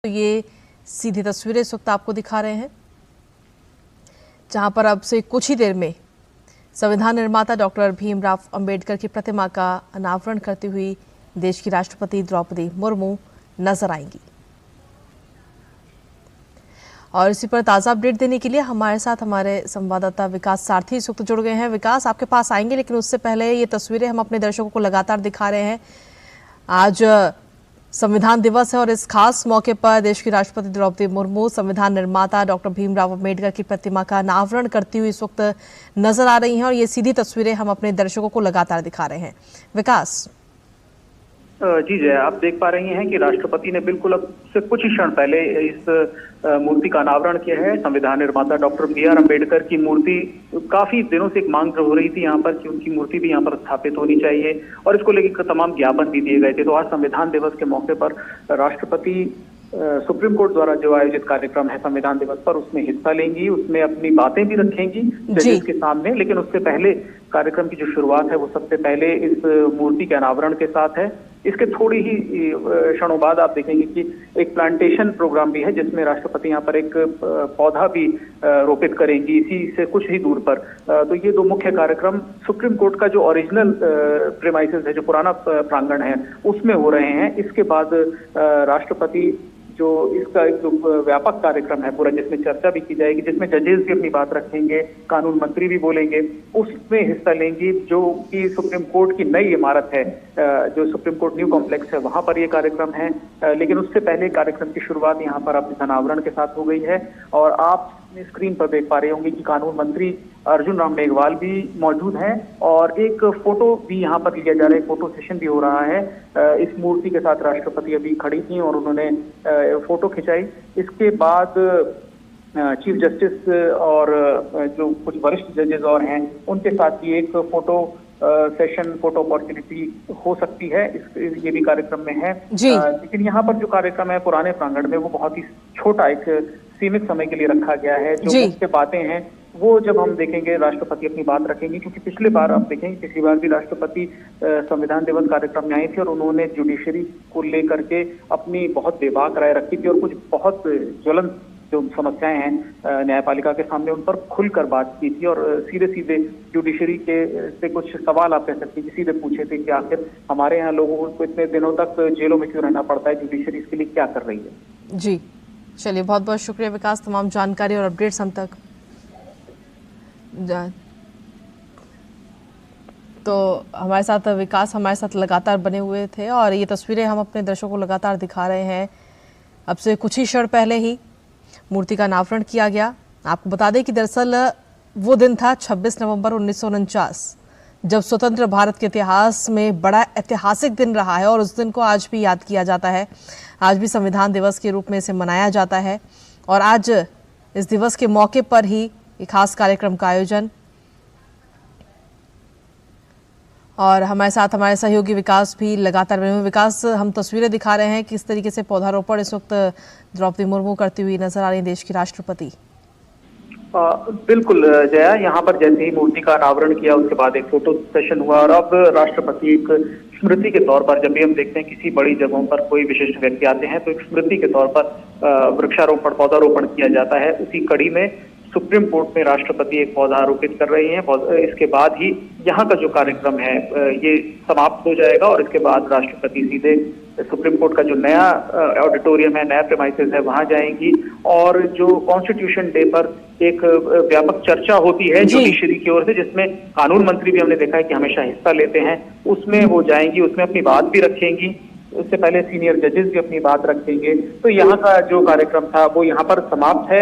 तो ये सीधी तस्वीरें इस वक्त आपको दिखा रहे हैं, जहां पर अब से कुछ ही देर में संविधान निर्माता डॉक्टर भीमराव अंबेडकर की प्रतिमा का अनावरण करती हुई देश की राष्ट्रपति द्रौपदी मुर्मू नजर आएंगी। और इसी पर ताज़ा अपडेट देने के लिए हमारे साथ हमारे संवाददाता विकास सारथी इस वक्त जुड़ गए हैं। विकास, आपके पास आएंगे, लेकिन उससे पहले ये तस्वीरें हम अपने दर्शकों को लगातार दिखा रहे हैं। आज संविधान दिवस है और इस खास मौके पर देश की राष्ट्रपति द्रौपदी मुर्मू संविधान निर्माता डॉक्टर भीमराव अंबेडकर की प्रतिमा का अनावरण करती हुई इस वक्त नजर आ रही हैं और ये सीधी तस्वीरें हम अपने दर्शकों को लगातार दिखा रहे हैं। विकास जी जय, आप देख पा रही हैं कि राष्ट्रपति ने बिल्कुल अब से कुछ ही क्षण पहले इस मूर्ति का अनावरण किया है। संविधान निर्माता डॉक्टर बी.आर. अम्बेडकर की मूर्ति काफी दिनों से एक मांग हो रही थी यहाँ पर कि उनकी मूर्ति भी यहाँ पर स्थापित होनी चाहिए और इसको लेकर तमाम ज्ञापन भी दिए गए थे। तो आज संविधान दिवस के मौके पर राष्ट्रपति सुप्रीम कोर्ट द्वारा जो आयोजित कार्यक्रम है संविधान दिवस पर, उसमें हिस्सा लेंगी, उसमें अपनी बातें भी रखेंगी जजेस के सामने। लेकिन उससे पहले कार्यक्रम की जो शुरुआत है वो सबसे पहले इस मूर्ति के अनावरण के साथ है। इसके थोड़ी ही क्षणों बाद आप देखेंगे कि एक प्लांटेशन प्रोग्राम भी है, जिसमें राष्ट्रपति यहाँ पर एक पौधा भी रोपित करेंगी इसी से कुछ ही दूर पर। तो ये दो मुख्य कार्यक्रम सुप्रीम कोर्ट का जो ओरिजिनल प्रेमाइसेस है, जो पुराना प्रांगण है, उसमें हो रहे हैं। इसके बाद राष्ट्रपति जो इसका एक जो व्यापक कार्यक्रम है पूरा, जिसमें चर्चा भी की जाएगी, जिसमें जजेस भी अपनी बात रखेंगे, कानून मंत्री भी बोलेंगे, उसमें हिस्सा लेंगी। जो कि सुप्रीम कोर्ट की नई इमारत है, जो सुप्रीम कोर्ट न्यू कॉम्प्लेक्स है, वहां पर ये कार्यक्रम है। लेकिन उससे पहले कार्यक्रम की शुरुआत यहाँ पर अब अनावरण के साथ हो गई है और आप स्क्रीन पर देख पा रहे होंगे कि कानून मंत्री अर्जुन राम मेघवाल भी मौजूद हैं और एक फोटो भी यहाँ पर लिया जा रहा है, फोटो सेशन भी हो रहा है। इस मूर्ति के साथ राष्ट्रपति अभी खड़ी थी और उन्होंने फोटो खिंचाई। इसके बाद चीफ जस्टिस और जो कुछ वरिष्ठ जजेस और हैं, उनके साथ भी एक फोटो सेशन, फोटो अपॉर्चुनिटी हो सकती है। ये भी कार्यक्रम में है। लेकिन यहाँ पर जो कार्यक्रम है पुराने प्रांगण में, वो बहुत ही छोटा, एक सीमित समय के लिए रखा गया है। जो मुख्य बातें हैं वो जब हम देखेंगे, राष्ट्रपति अपनी बात रखेंगे, क्योंकि पिछली बार आप देखेंगे, पिछली बार भी राष्ट्रपति संविधान दिवस कार्यक्रम में आई थी और उन्होंने जुडिशरी को लेकर के अपनी बहुत बेबाक राय रखी थी और कुछ बहुत ज्वलंत जो समस्याएं हैं न्यायपालिका के सामने, उन पर खुलकर बात की थी और सीधे सीधे जुडिशरी के से कुछ सवाल आप कह सकते हैं कि सीधे पूछे थे कि आखिर हमारे यहाँ लोगों को इतने दिनों तक जेलों में क्यों रहना पड़ता है, जुडिशरी इसके लिए क्या कर रही है। जी चलिए, बहुत बहुत शुक्रिया विकास, तमाम जानकारी और अपडेट्स हम तक। तो हमारे साथ विकास हमारे साथ लगातार बने हुए थे और ये तस्वीरें हम अपने दर्शकों को लगातार दिखा रहे हैं। अब से कुछ ही क्षण पहले ही मूर्ति का अनावरण किया गया। आपको बता दें कि दरअसल वो दिन था 26 नवंबर 1949, जब स्वतंत्र भारत के इतिहास में बड़ा ऐतिहासिक दिन रहा है और उस दिन को आज भी याद किया जाता है। आज भी संविधान दिवस के रूप में इसे मनाया जाता है और आज इस दिवस के मौके पर ही एक खास कार्यक्रम का आयोजन। और हमारे साथ हमारे सहयोगी विकास भी लगातार बने हुए। विकास, हम तस्वीरें दिखा रहे हैं किस तरीके से पौधारोपण इस वक्त द्रौपदी मुर्मू करती हुई नजर आ रही देश की राष्ट्रपति। बिल्कुल जया, यहाँ पर जैसे ही मूर्ति का अनावरण किया उसके बाद एक फोटो सेशन हुआ और अब राष्ट्रपति एक स्मृति के तौर पर, जब भी हम देखते हैं किसी बड़ी जगहों पर कोई विशिष्ट व्यक्ति आते हैं तो एक स्मृति के तौर पर वृक्षारोपण, पौधारोपण किया जाता है। उसी कड़ी में सुप्रीम कोर्ट में राष्ट्रपति एक पौधा आरोपित कर रही हैं। इसके बाद ही यहाँ का जो कार्यक्रम है ये समाप्त हो जाएगा और इसके बाद राष्ट्रपति सीधे सुप्रीम कोर्ट का जो नया ऑडिटोरियम है, नया प्रेमाइसेस है, वहां जाएंगी और जो कॉन्स्टिट्यूशन डे पर एक व्यापक चर्चा होती है जुडिशरी की ओर से, जिसमें कानून मंत्री भी हमने देखा है कि हमेशा हिस्सा लेते हैं, उसमें वो जाएंगी, उसमें अपनी बात भी रखेंगी। उससे पहले सीनियर जजेस भी अपनी बात रखेंगे। तो यहाँ का जो कार्यक्रम था वो यहाँ पर समाप्त है।